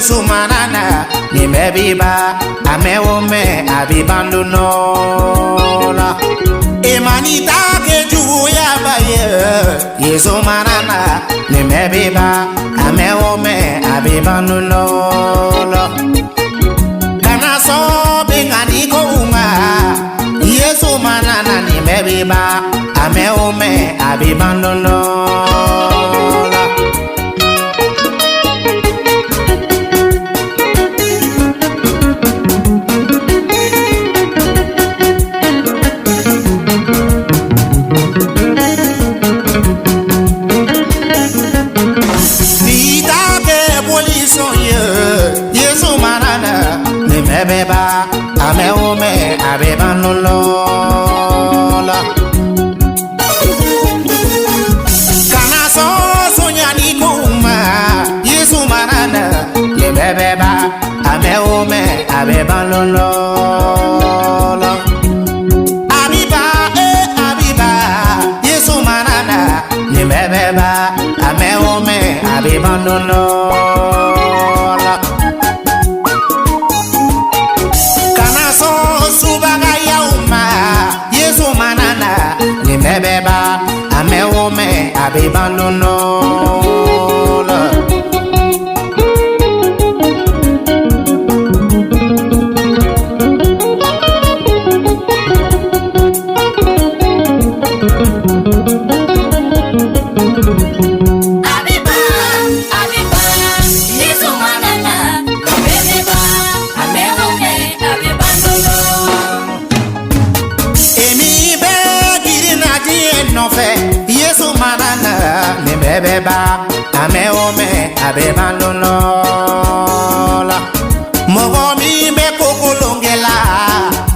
Yesu manana ni mebiba amewome abibandunola emanita ke juya baye Yesu manana ni mebiba amewome abibandunola kana so bengani ko uma Yesu manana ni mebiba amewome abibandunola Yesu manana ni mebeba amewome abebanulola kana so sonyani kuma Yesu manana ni mebeba amewome abebanulola abiba abiba Yesu manana ni mebeba amewome abebanulola Beba amewome abibandunola Abiba Yesu manana beba amewome abibandunola Yesu manana ni bebeba amewome abebanunola mogomi be kokolongela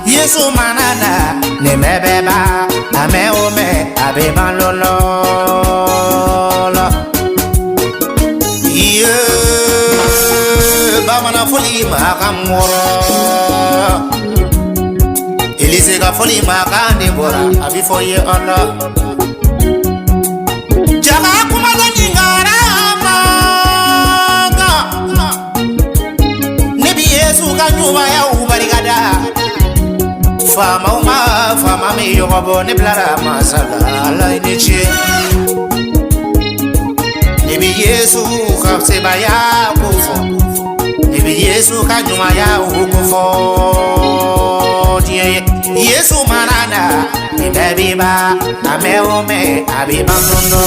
Yesu manana ni bebeba amewome abebanunola ye bamana fuli makamoro Elise ka foli makande bora abifoye Allah Jaga kumada nyingara manga Nebi Yesu kanyuwa ya ubarigada Fama miyo wabo neblara masala ala inichi Nebi Yesu kapseba ya kufo Nebi Yesu kanyuwa ya ukufo Yesu manana ni bebiba amewome abibanduno